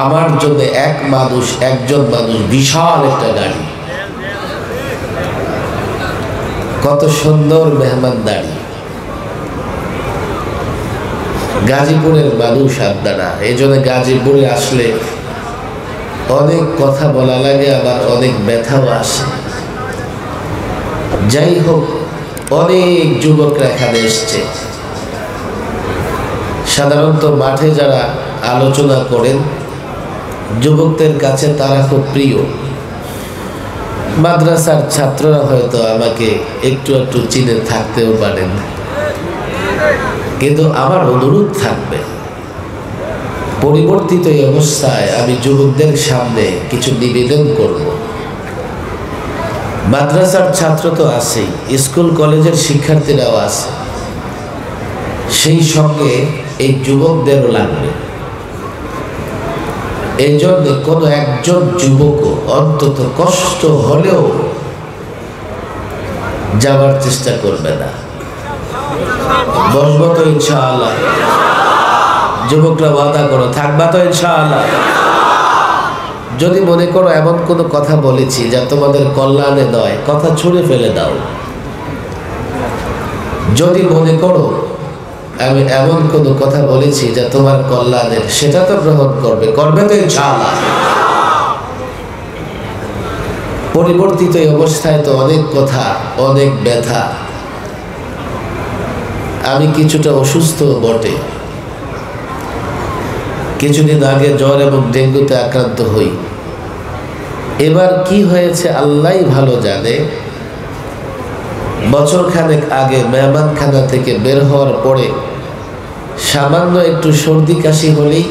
আমার জন্য একজন মানুষ বিশাল একটা গাড়ি, কত সুন্দর মেহমানদারি। গাজীপুরের মানুষ আপনারা, এই জন্য গাজীপুরে আসলে অনেক কথা বলা লাগে, আবার অনেক ব্যথাও আসে। যাই হোক, অনেক যুবকরা এখানে এসছে। সাধারণত মাঠে যারা আলোচনা করেন যুবকদের কাছে তারা খুব প্রিয়। মাদ্রাসার ছাত্ররা হয়তো আমাকে একটু একটু চিনে থাকতেও পারেন, কিন্তু আমার অনুরোধ থাকবে, পরিবর্তিত এই অবস্থায় আমি যুবকদের সামনে কিছু নিবেদন করব। মাদ্রাসার ছাত্র তো আছেই, স্কুল কলেজের শিক্ষার্থীরাও আছে, সেই সঙ্গে এই যুবকদেরও লাগবে। এই জন্য কোনো একজন যুবক অন্তত কষ্ট হলেও যাওয়ার চেষ্টা করবে না। বসবো তো ইনশাআল্লাহ? যুবকরা ওয়াদা করো, থাকবা তো ইনশাআল্লাহ? যদি মনে করো এমন কোনো কথা বলেছি যা তোমাদের কল্যাণে নয়, কথা ছুঁড়ে ফেলে দাও। যদি মনে করো আমি এমন কোনো কথা বলেছি যা তোমার কল্যাণের, সেটা তো গ্রহণ করবে তো ইনশাআল্লাহ। পরিবর্তিত এই অবস্থায় তো অনেক কথা, অনেক ব্যথা। আমি কিছুটা অসুস্থ বটে, কিছুদিন আগে জ্বর এবং ডেঙ্গুতে আক্রান্ত হই। এবার কি হয়েছে আল্লাহই ভালো জানে। বছর খানেক আগে মেহমানখানা থেকে বের হওয়ার পরে সামান্য একটু সর্দি কাশি হলেই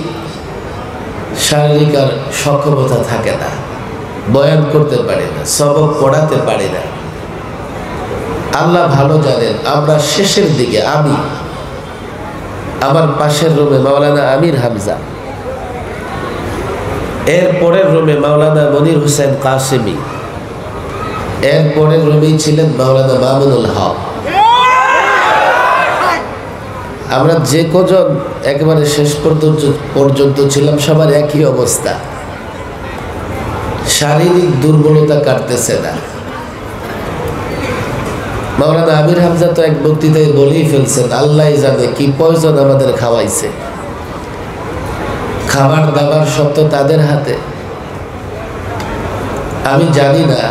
শারীরিক আর সক্ষমতা থাকে না, বয়ান করতে পারি না, সবক পড়াতে পারি না। আল্লাহ ভালো জানেন, আমরা শেষের দিকে, আমি আমার পাশের রুমে মাওলানা আমির হামজা, এর পরের রুমে মাওলানা মনির হোসেন কাসেমি, এর পরের রুমেই ছিলেন মাওলানা মামুনুল হক। আমরা যে কজন একেবারে শেষ পর্যন্ত ছিলাম সবার একই অবস্থা, শারীরিক দুর্বলতা কাটতেছে না। মাওলানা আমির হামজা তো এক বক্তৃতায় বলেই ফেলছেন, আল্লাহ জানে কি পয়জন আমাদের খাওয়াইছে, খাবার দাবার সব তো তাদের হাতে। আমি জানি না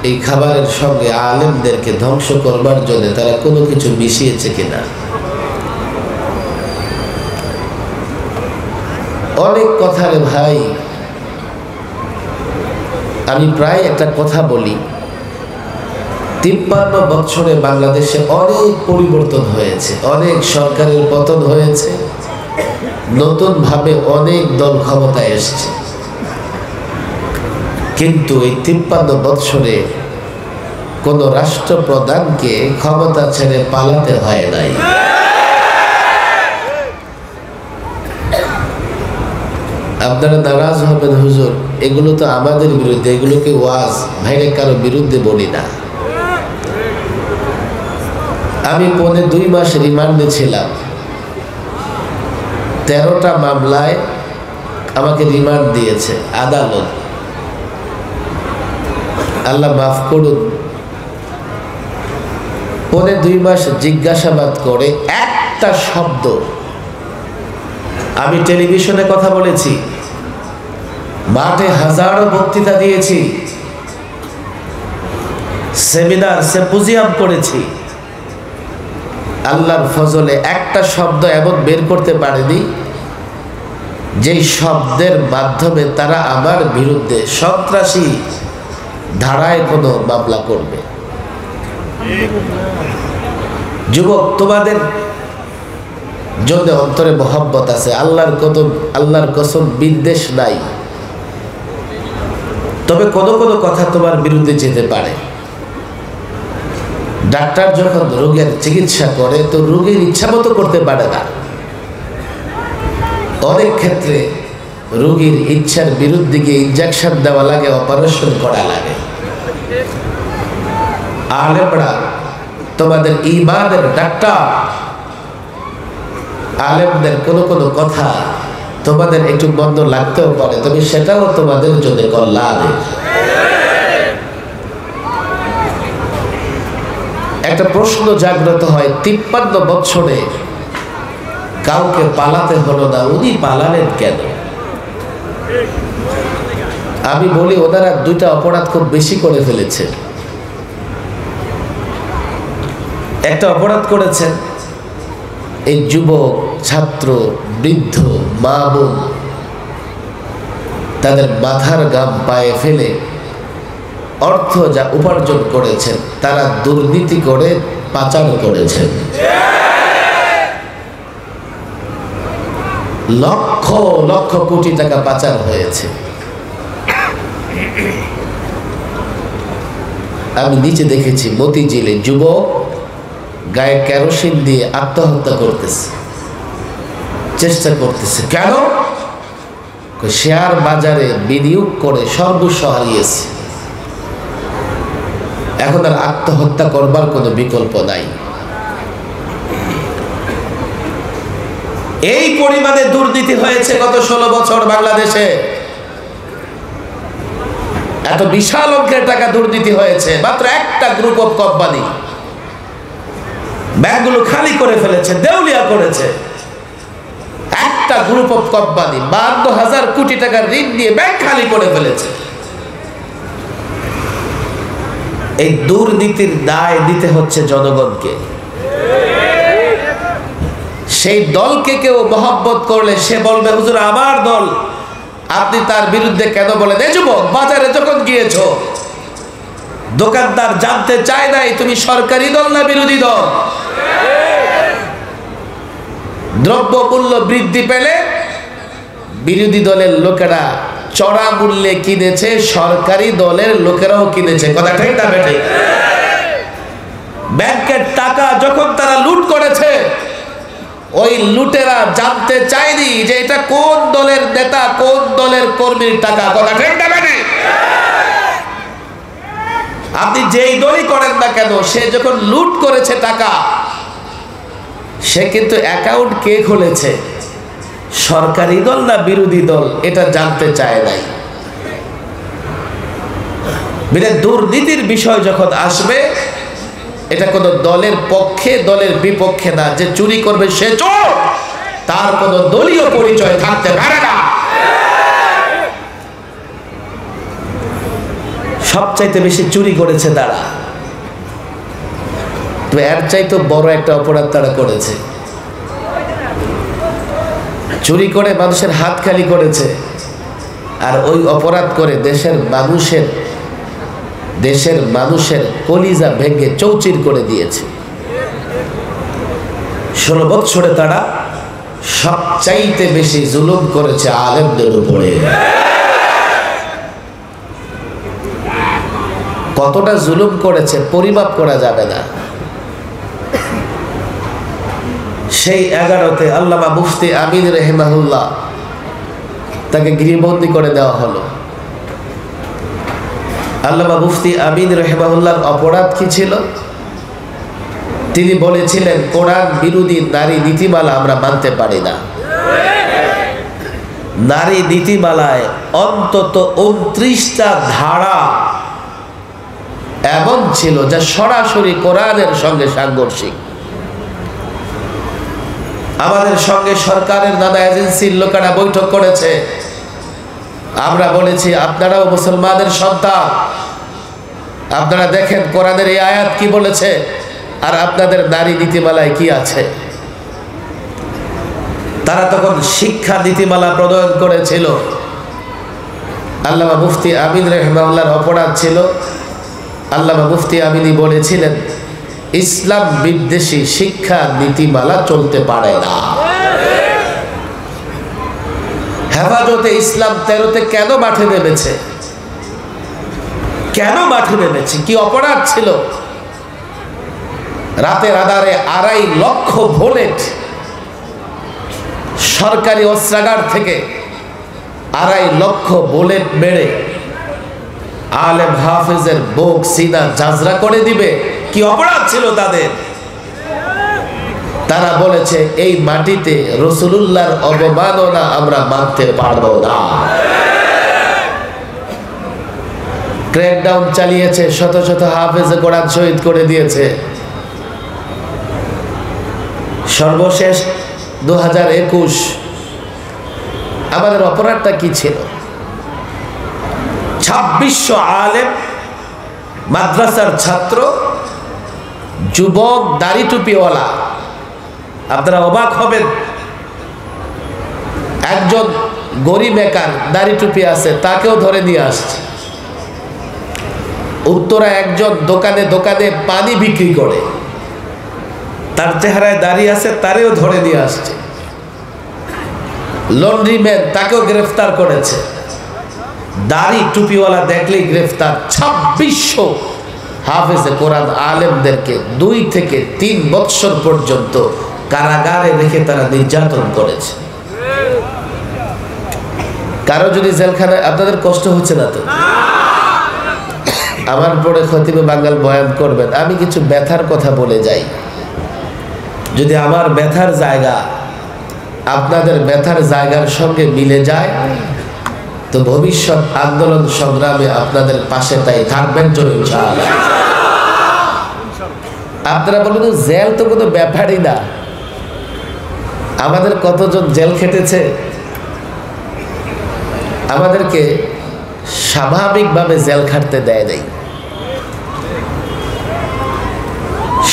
এই খাবারের সঙ্গে আলেমদেরকে ধ্বংস করবার জন্য তারা কোনো কিছু মিশিয়েছে কিনা। অনেক কথা রে ভাই, আমি প্রায় একটা কথা বলি, 53 বছরে বাংলাদেশে অনেক পরিবর্তন হয়েছে, অনেক সরকারের পতন হয়েছে, নতুনভাবে অনেক দল ক্ষমতায় এসছে, কিন্তু এই 53 বছরে কোন রাষ্ট্রপ্রধানকে ক্ষমতা ছেড়ে পালাতে হয় নাই। আপনারা নারাজ হবেন, হুজুর এগুলো তো আমাদের বিরুদ্ধে, এগুলোকে ওয়াজ ভাইরে কারো বিরুদ্ধে বলি না। আমি 2.5 মাস রিমান্ডে ছিলাম, 13টা মামলায় আমাকে রিমান্ড দিয়েছে আদালত। আল্লাহ মাফ করুন, 2.5 মাস জিজ্ঞাসাবাদ করে একটা শব্দ, আমি টেলিভিশনে কথা বলেছি, মাঠে হাজারো বক্তৃতা দিয়েছি, সেমিনার সিম্পোজিয়াম করেছি, আল্লাহর ফজলে একটা শব্দ এমন বের করতে পারেনি যেই শব্দের মাধ্যমে তারা আমার বিরুদ্ধে সন্ত্রাসী ধারায় কোনো মামলা করবে। যুবক, তোমাদের জন্য অন্তরে মহব্বত আছে, আল্লাহর কসম বিদ্বেষ নাই, তবে কোনো কোনো কথা তোমার বিরুদ্ধে যেতে পারে। ডাক্তার যখন রোগের চিকিৎসা করে তো রোগীর ইচ্ছা মতো করতে পারে না, অনেক ক্ষেত্রে রোগীর ইচ্ছার বিরুদ্ধে গিয়ে ইনজেকশন দেওয়া লাগে, অপারেশন করা লাগে। আলেমরা তোমাদের ঈমানের ডাক্তার, আলেমদের কোনো কোনো কথা তোমাদের একটু মন্দ লাগতেও পারে, তবে সেটাও তোমাদের জন্য কল্যাণের। একটা প্রশ্ন জাগ্রত হয়, 53 বছরে কাউকে পালাতে হলো না, উনি পালালেন কেন? আমি বলি, ওনারা দুইটা অপরাধ খুব বেশি করে ফেলেছে। একটা অপরাধ করেছেন, এই যুবক, ছাত্র, বৃদ্ধ, মা বোন তাদের মাথার ঘাম পায়ে ফেলে অর্থ যা উপার্জন করেছেন তারা দুর্নীতি করে পাচার করেছেন। লক্ষ লক্ষ কোটি টাকা পাচার হয়েছে। আমি নিচে দেখেছি মতিঝিলে যুবক গায়ে কেরোসিন দিয়ে আত্মহত্যা করতেছে, চেষ্টা করতেছে। কেন? শেয়ার বাজারে বিনিয়োগ করে সর্বস্ব হারিয়েছে, এখন আর আত্মহত্যা করবার কোনো বিকল্প নাই। এই পরিমাণে দুর্নীতি হয়েছে গত 16 বছর বাংলাদেশে। এত বিশাল অঙ্কের টাকা দুর্নীতি হয়েছে মাত্র একটা গ্রুপ অফ কোম্পানি। ব্যাংকগুলো খালি করে ফেলেছে, দেউলিয়া করেছে। একটা গ্রুপ অফ কোম্পানি 52,000 কোটি টাকার ঋণ দিয়ে ব্যাংক খালি করে ফেলেছে। এই দুর্নীতির দায় দিতে হচ্ছে জনগণকে। সেই দলকে কেউ মহব্বত করলে সে বলবে, হুজুর আমার দল, আপনি তার বিরুদ্ধে কেন বলেন? এই যুবক, বাজারে যখন গিয়েছ দোকানদার জানতে চায় নাই তুমি সরকারি দল না বিরোধী দল। দ্রব্য মূল্য বৃদ্ধি পেলে বিরোধী দলের লোকেরা চড়া মূল্যে কিনেছে, সরকারি দলের লোকেরাও কিনেছে। কথা ঠিক না বেঠিক? ব্যাংকের টাকা যখন তারা লুট করেছে, ওই লুটেরা জানতে চায়নি যে এটা কোন দলের নেতা, কোন দলের কর্মীর টাকা। কথা ঠিক না বেঠিক? আপনি যেই দলই করেন না কেন, সে যখন লুট করেছে টাকা, সে কিন্তু অ্যাকাউন্ট কে খুলেছে, সরকারি দল না বিরোধী দল, এটা জানতে চায় নাই। দুর্নীতির বিষয় যখন আসবে, এটা কোনো দলের পক্ষে দলের বিপক্ষে না। যে চুরি করবে সে চোর, তার কোনো দলীয় পরিচয় থাকতে পারে না। সবচাইতে বেশি চুরি করেছে তারা, তো এর চাইতে বড় একটা অপরাধ তারা করেছে। চুরি করে মানুষের হাত খালি করেছে, আর ওই অপরাধ করে দেশের মানুষের কলিজা ভেঙে চৌচির করে দিয়েছে। 16 বছরে তারা সবচাইতে বেশি জুলুম করেছে আলেমদের উপরে। কতটা জুলুম করেছে পরিমাপ করা যাবে না। সেই 11তে আল্লামা মুফতি আমিন রাহিমাহুল্লাহ তাকে গৃহবন্দী করে দেওয়া হলো। আল্লামা মুফতি আমিন রাহিমাহুল্লাহর অপরাধ কি ছিল? তিনি বলেছিলেন, কোরআন বিরোধী নারী নীতিমালা আমরা মানতে পারি না। নারী নীতিমালায় অন্তত 29টা ধারা এমন ছিল যা সরাসরি কোরআনের সঙ্গে সাংঘর্ষিক। আমাদের সঙ্গে সরকারের নানা এজেন্সির লোকেরা বৈঠক করেছে। আমরা বলেছি, আপনারাও মুসলমানের সন্তান, আপনারা দেখেন কোরআনের এই আয়াত কি বলেছে আর আপনাদের নারী নীতিমালায় কি আছে। তারা তখন শিক্ষা নীতিমালা প্রণয়ন করেছিল। আল্লামা মুফতি আমিন রাহিমাহুল্লাহর অপরাধ ছিল, আল্লামা মুফতি আমিনী বলেছিলেন, ইসলাম বিদ্বেষী শিক্ষা নীতিমালা চলতে পারে না। হেফাজতে ইসলাম 13তে কেন মাঠে নেমেছে? কেন মাঠে নেমেছে? কি অপরাধ ছিল? রাতের আধারে 2.5 লক্ষ বুলেট সরকারি অস্ত্রাগার থেকে 2.5 লক্ষ বুলেট মেরে আলেম হাফেজের বুক সিনা ঝাঁঝরা করে দিবে। কি অপরাধ ছিল তাদের? তারা বলেছে এই মাটিতে রাসূলুল্লাহর অবমাননা আমরা মানতে পারবো না। ক্র্যাকডাউন চালিয়েছে, শত শত হাফেজে কোরআন শহীদ করে দিয়েছে। সর্বশেষ 2021 আমাদের অপরাধটা কি ছিল? 2600 আলেম, মাদ্রাসার ছাত্র, যুবক, দাড়ি টুপিওয়ালা। আপনারা অবাক হবেন, একজন গরিব বেকার দাড়ি টুপি আছে, তাকেও ধরে নিয়ে আসছে। উত্তরা একজন দোকানে দোকানে পানি বিক্রি করে, তার চেহারায় দাড়ি আছে, তারেও ধরে নিয়ে আসছে। লন্ড্রিম্যান, তাকেও গ্রেফতার করেছে। দাড়ি টুপিওয়ালা দেখলেই গ্রেফতার। 2600 হাফেজে কোরআন আলেমদেরকে 2 থেকে 3 বৎসর পর্যন্ত কারাগারে রেখে তারা নির্যাতন করেছে। কারো যদি জেলখানায়, আপনাদের কষ্ট হচ্ছে না তো? আমার পরে খতিবে বাঙ্গাল বয়ান করবেন, আমি কিছু ব্যথার কথা বলে যাই। যদি আমার ব্যথার জায়গা আপনাদের ব্যথার জায়গার সঙ্গে মিলে যায়, তো ভবিষ্যৎ আন্দোলন সংগ্রামে আপনাদের পাশে তাই থাকবেন তো ইনশাআল্লাহ। আপনারা বলবেন জেল তো কোনো ব্যাপারই না। আমাদের কতজন জেল খেটেছে? আমাদেরকে স্বাভাবিকভাবে জেল খাটতে দেয় নাই।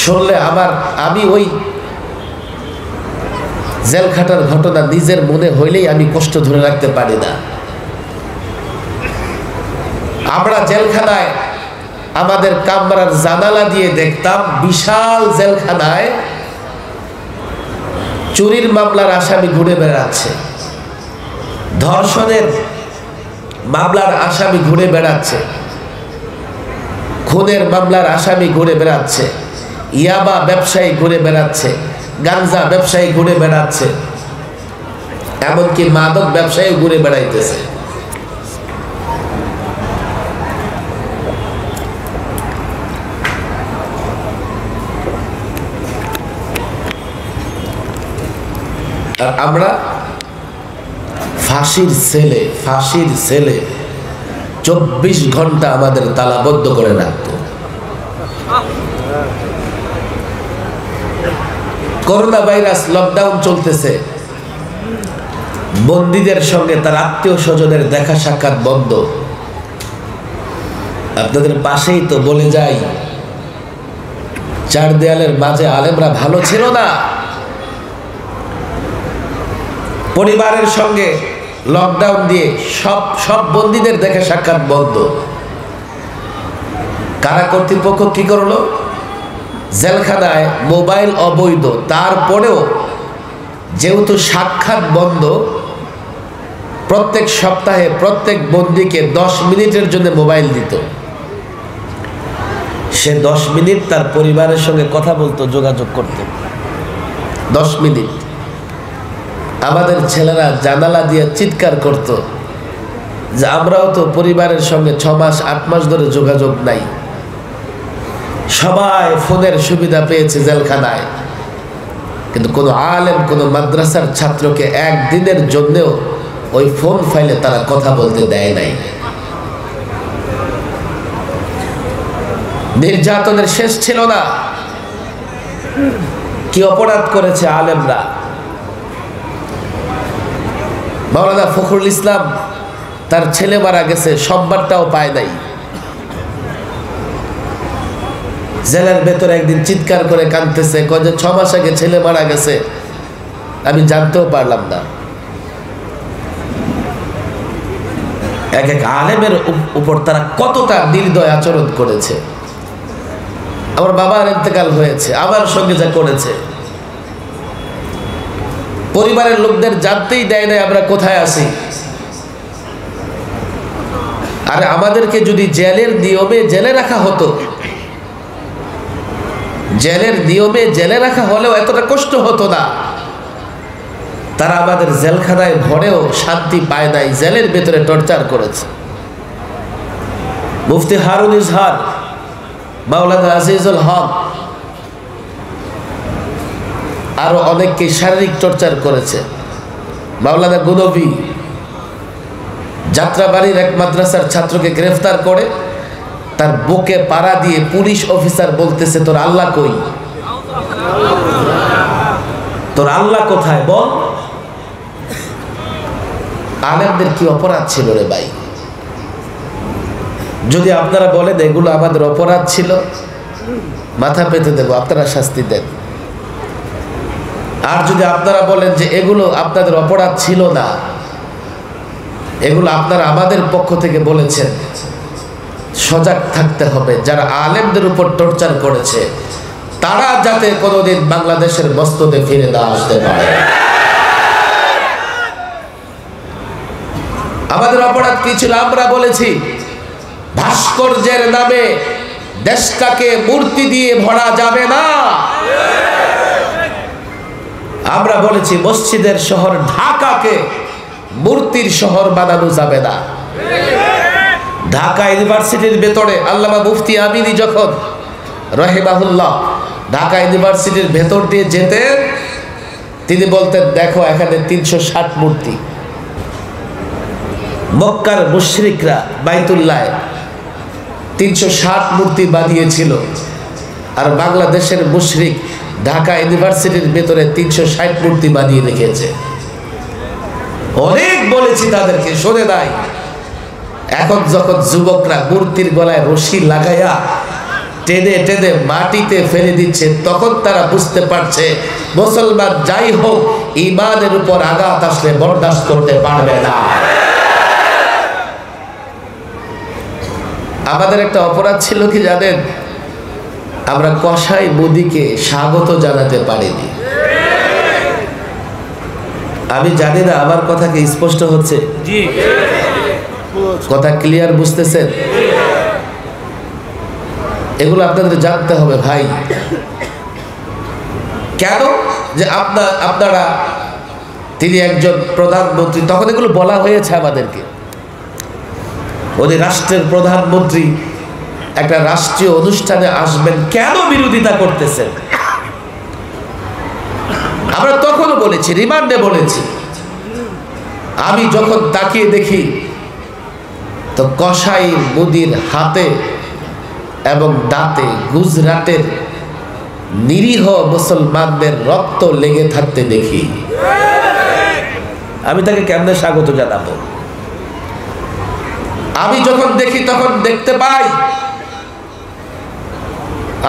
শুনলে আমি ওই জেল খাটার ঘটনা নিজের মনে হইলেই আমি কষ্ট ধরে রাখতে পারি না। আমরা জেলখানায় আমাদের কামরার জানালা দিয়ে দেখতাম, বিশাল জেলখানায় চুরির মামলার আসামি ঘুরে বেড়াচ্ছে, ধর্ষণের মামলার আসামি ঘুরে বেড়াচ্ছে, খুনের মামলার আসামি ঘুরে বেড়াচ্ছে, ইয়াবা ব্যবসায়ী ঘুরে বেড়াচ্ছে, গাঞ্জা ব্যবসায়ী ঘুরে বেড়াচ্ছে, এমনকি মাদক ব্যবসায়ী ঘুরে বেড়াইতেছে। আর আমরা ফাঁসির সেলে 24 ঘন্টা আমাদের তালাবদ্ধ করে রাখত। করোনা ভাইরাস, লকডাউন চলতেছে, বন্দীদের সঙ্গে তার আত্মীয় স্বজনের দেখা সাক্ষাৎ বন্ধ। আপনাদের পাশেই তো, বলে যাই, 4 দেয়ালের মাঝে আলেমরা ভালো ছিল না। পরিবারের সঙ্গে লকডাউন দিয়ে সব বন্দীদের দেখা সাক্ষাৎ বন্ধ। কারা কর্তৃপক্ষ কি করলো? জেলখানায় মোবাইল অবৈধ, তারপরেও যেহেতু সাক্ষাৎ বন্ধ, প্রত্যেক সপ্তাহে প্রত্যেক বন্দীকে 10 মিনিটের জন্য মোবাইল দিত। সে 10 মিনিট তার পরিবারের সঙ্গে কথা বলতো, যোগাযোগ করত। 10 মিনিট। আমাদের ছেলেরা জানালা দিয়ে চিৎকার করত যে আমরাও তো পরিবারের সঙ্গে 6 মাস 8 মাস ধরে যোগাযোগ নাই। সবাই ফোনের সুবিধা পেয়েছে জেলখানায়, কিন্তু কোনো আলেম, কোনো মাদ্রাসার ছাত্রকে একদিনের জন্যেও ওই ফোন ফাইলে তারা কথা বলতে দেয় নাই। নির্যাতনের শেষ ছিল না। কি অপরাধ করেছে আলেমরা! মাওলানা ফখরুল ইসলাম, তার ছেলে মারা গেছে, সম্মানটাও পায় নাই। জেলের ভেতরে একদিন চিৎকার করে কাঁদতেছে, কয় যে 6 মাস আগে ছেলে মারা গেছে, আমি জানতেও পারলাম না। এক এক আলেমের উপর তারা কতটা নির্দয় আচরণ করেছে। আমার বাবার ইন্তেকাল হয়েছে, আমার সঙ্গে যা করেছে, পরিবারের লোকদের জানতেই দেয় না আমরা কোথায় আছি। আরে আমাদেরকে যদি জেলের নিয়মে জেলে রাখা হতো, জেলের নিয়মে জেলে রাখা হলেও এতটা কষ্ট হতো না। তারা আমাদের জেলখানায় ভরেও শান্তি পায় নাই, জেলের ভেতরে টর্চার করেছে। মুফতি হারুন ইজহার, মাওলানা আজিজুল হক, আরো অনেককে শারীরিক টর্চার করেছে। মাওলানা গুনবী যাত্রাবাড়ির এক মাদ্রাসার ছাত্রকে গ্রেফতার করে তার বুকে পাড়া দিয়ে পুলিশ অফিসার বলতেছে, তোর আল্লাহ কই, তোর আল্লাহ কোথায় বল। আলেমদের কি অপরাধ ছিল রে ভাই? যদি আপনারা বলেন এগুলো আমাদের অপরাধ ছিল, মাথা পেতে দেব, আপনারা শাস্তি দেন। আর যদি আপনারা বলেন যে এগুলো আপনাদের অপরাধ ছিল না, এগুলো আপনারা আমাদের পক্ষ থেকে বলেছেন, সজাগ থাকতে হবে। যারা আলেমদের উপর টর্চার করেছে তারা যাতে কোনোদিন বাংলাদেশের মস্তদে ফিরে না আসতে পারে। আমাদের অপরাধ কি ছিল? আমরা বলেছি ভাস্কর্যের নামে দেশটাকে মূর্তি দিয়ে ভরা যাবে না। আমরা বলেছি মসজিদের শহর ঢাকাকে মূর্তির শহর বানানো যাবে না। ঢাকা ইউনিভার্সিটির ভেতরে আল্লামা মুফতি আমিনী যখন রহিমাহুল্লাহ ঢাকা ইউনিভার্সিটির ভেতর দিয়ে যেতেন, তিনি বলতেন, দেখো এখানে 360 মূর্তি। মক্কার মুশরিকরা বাইতুল্লাহ 360 মূর্তি বানিয়েছিল, আর বাংলাদেশের মুশরিক ঢাকা ইউনিভার্সিটির ভেতরে 360 মূর্তি বানিয়ে রেখেছে। অনেক বলেছি তাদেরকে, শোনে নাই। এখন যখন যুবকরা মূর্তির গলায় রশি লাগাইয়া টেনে টেনে মাটিতে ফেলে দিচ্ছে, তখন তারা বুঝতে পারছে মুসলমান যাই হোক ঈমানের উপর আঘাত আসলে বরদাস্ত করতে পারবে না। আমাদের একটা অপরাধ ছিল কি জানেন? আমরা কসাই মোদিকে স্বাগত জানাতে পারিনি। আমি জানি না আমার কথা কি স্পষ্ট হচ্ছে? কথা ক্লিয়ার বুঝতেছেন? এগুলো আপনাদের জানতে হবে ভাই। কেন যে আপনারা তিনি একজন প্রধানমন্ত্রী, তখন এগুলো বলা হয়েছে আমাদেরকে। উনি রাষ্ট্রের প্রধানমন্ত্রী, একটা রাষ্ট্রীয় অনুষ্ঠানে আসবেন, কেন বিরোধিতা করতেছেন? আমরা তখনও বলেছি, রিমান্ডে বলেছি। আমি যখন তাকিয়ে দেখি তো কসাই মোদির হাতে এবং দাঁতে গুজরাটের নিরীহ মুসলমানদের রক্ত লেগে থাকতে দেখি, আমি তাকে কেমনে স্বাগত জানাবো? আমি যখন দেখি তখন দেখতে পাই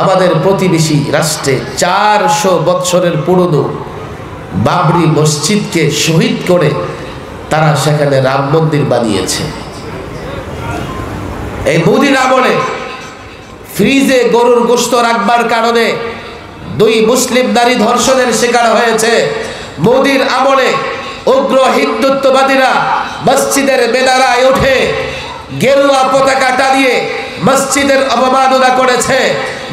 আমাদের প্রতিবেশী রাষ্ট্রে 400 বছরের পুরনো বাবরি মসজিদকে শহীদ করে তারা সেখানে রাম মন্দির বানিয়েছে। এই মোদির আমলে ফ্রিজে গরুর গোশত রাখবার কারণে 2 মুসলিম নারী ধর্ষণের শিকার হয়েছে। মোদির আমলে উগ্র হিন্দুত্ববাদীরা মসজিদের মেনারায় উঠে গেরুয়া পতাকা টানিয়ে মসজিদের অবমাননা করেছে।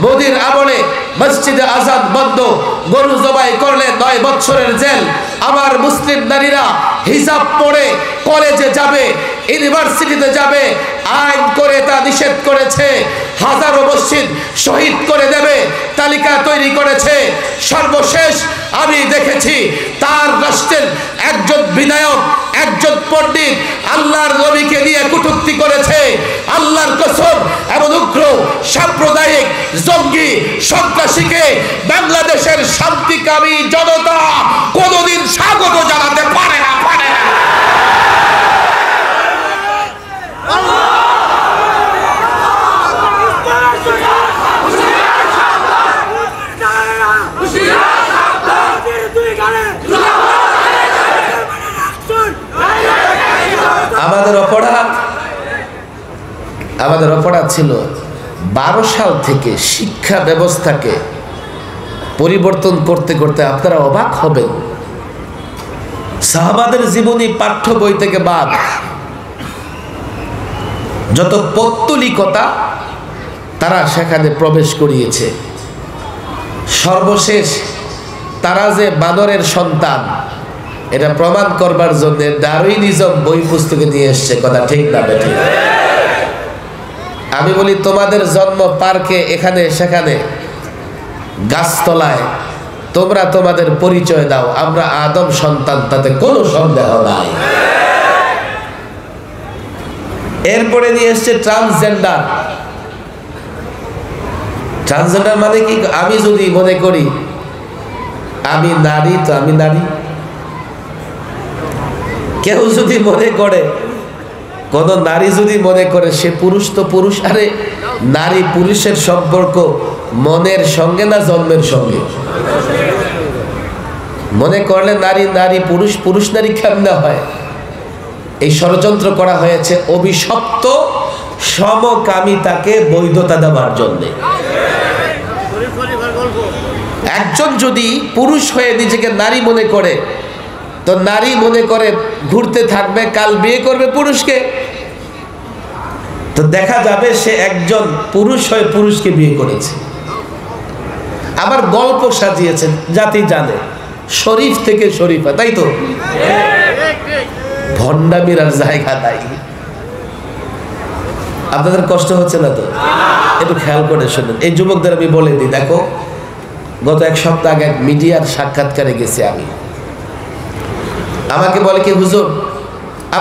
মোদির আমলে মসজিদে আজান বন্ধ, গরু জবাই করলে 9 বছরের জেল। আমার মুসলিম নারীরা হিজাব পরে কলেজে যাবে, ইউনিভার্সিটিতে যাবে, আইন করে তা নিষেধ করেছে। হাজারো মসজিদ শহীদ করে দেবে তালিকা তৈরি করেছে। সর্বশেষ আমি দেখেছি তার রাষ্ট্রের একজন বিধায়ক, একজন পণ্ডিত আল্লাহর নবীকে নিয়ে কটূক্তি করেছে। আল্লাহর কসম, এমন উগ্র সাম্প্রদায়িক জঙ্গি সন্ত্রাসীকে বাংলাদেশের শান্তিকামী জনতা কোনোদিন স্বাগত জানাতে পারে না। আমাদের অপরাধ ছিল 12 সাল থেকে শিক্ষা ব্যবস্থাকে পরিবর্তন করতে করতে আপনারা অবাক হবেন। সাহাবাদের জীবনী পাঠ্য বই থেকে বাদ, যত পৌত্তলিকতা তারা সেখানে প্রবেশ করিয়েছে। সর্বশেষ তারা যে বানরের সন্তান, এটা প্রমাণ করবার জন্য ডারউইনিজম বই পুস্তকে নিয়ে এসছে। কথা ঠিক না বেঠিক? আমি বলি তোমাদের জন্ম পার্কে, এখানে সেখানে গাছতলায় তোমরা তোমাদের পরিচয় দাও, আমরা আদম সন্তান, তাতে কোনো সন্দেহ নাই। এরপরে নিয়ে এসছে ট্রান্সজেন্ডার। ট্রান্সজেন্ডার মানে কি? আমি যদি মনে করি আমি নারী, তো আমি নারী। কেউ যদি মনে করে, কোন নারী যদি মনে করে সে পুরুষ, তো পুরুষ। আরে নারী পুরুষের সম্পর্ক মনের সঙ্গে না জন্মের সঙ্গে? মনে করলে নারী নারী, পুরুষ পুরুষ নারী কেমনে হয়? এই ষড়যন্ত্র করা হয়েছে অভিশপ্ত সমকামিতাকে বৈধতা দেওয়ার জন্য। একজন যদি পুরুষ হয়ে নিজেকে নারী মনে করে, তো নারী মনে করে ঘুরতে থাকবে, কাল বিয়ে করবে পুরুষকে, তো দেখা যাবে সে একজন পুরুষ হয়ে পুরুষকে বিয়ে করেছে। আবার গল্প সাজিয়েছে, জাতি জানে, শরীফ থেকে শরীফা, তাই তো? ভণ্ডামির আর জায়গা নাই। আপনাদের কষ্ট হচ্ছে না তো? একটু খেয়াল করে শুনুন। এই যুবকদের আমি বলে দিই, দেখো, গত এক সপ্তাহ আগে এক মিডিয়ার সাক্ষাৎকারে গেছি আমি। আমাকে বলে কি, হুজুর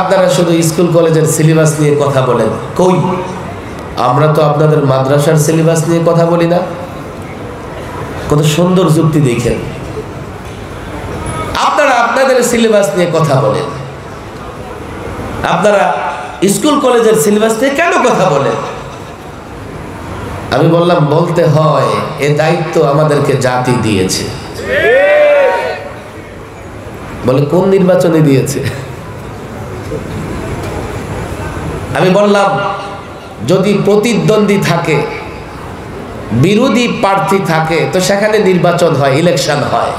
আপনারা শুধু স্কুল কলেজের সিলেবাস নিয়ে কথা বলেন। কই, আমরা তো আপনাদের মাদ্রাসার সিলেবাস নিয়ে কথা বলি না। কত সুন্দর যুক্তি দেখেন। আপনারা আপনাদের সিলেবাস নিয়ে কথা বলেন, আপনারা স্কুল কলেজের সিলেবাস নিয়ে কেন কথা বলেন? আমি বললাম, বলতে হয়, এ দায়িত্ব আমাদেরকে জাতি দিয়েছে। বলে কোন নির্বাচনে দিয়েছে? আমি বললাম, যদি প্রতিদ্বন্দ্বী থাকে, বিরোধী প্রার্থী থাকে, তো সেখানে নির্বাচন হয়, ইলেকশন হয়।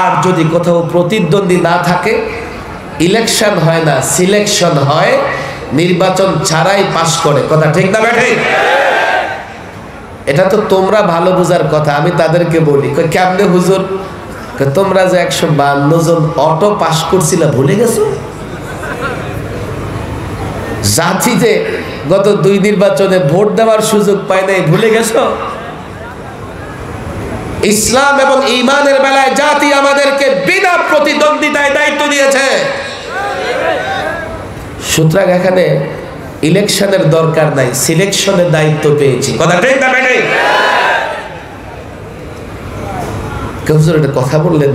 আর যদি কোথাও প্রতিদ্বন্দ্বী না থাকে, ইলেকশন হয় না, সিলেকশন হয়, নির্বাচন ছাড়াই পাস করে। কথা ঠিক না বেঠে? এটা তো তোমরা ভালো বোঝার কথা। আমি তাদেরকে বলি, কেমনে হুজুর? তোমরা যে 152 জন অটো পাস করছিল ভুলে গেছো? জাতিতে গত 2 নির্বাচনে ভোট দেওয়ার সুযোগ পায় নাই, ভুলে গেছো? ইসলাম এবং ঈমানের বেলায় জাতি আমাদেরকে বিনা প্রতিদ্বন্দ্বিতায় দায়িত্ব দিয়েছে। সুতরাং এখানে ইলেকশনের দরকার নাই, সিলেকশনের দায়িত্ব পেয়েছি। কথা ঠিক না বেঠে? হুজুর এটা কথা বললেন,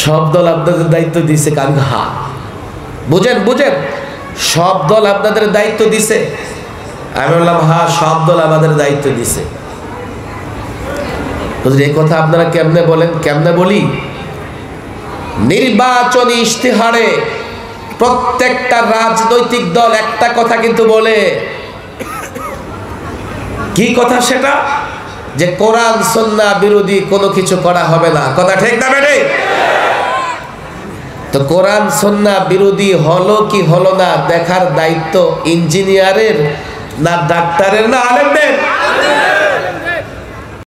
সব দল আপনাদের দায়িত্ব দিছে? কারণ হ্যাঁ, বুঝেন বুঝেন, সব দল আপনাদের দায়িত্ব দিছে। আমি বললাম, হ্যাঁ, সব দল আমাদের দায়িত্ব দিছে। এই কথা আপনারা কেমনে বলেন? কেমনে বলি? নির্বাচনী ইশতেহারে প্রত্যেকটা রাজনৈতিক দল একটা কথা কিন্তু বলে। কি কথা সেটা? যে কোরআন সুন্নাহ বিরোধী কোনো কিছু করা হবে না। কথা ঠিক না বেঠে? তো কোরআন সুন্নাহ বিরোধী হলো কি হলো না দেখার দায়িত্ব ইঞ্জিনিয়ারের, না ডাক্তারের, না আলেমদের?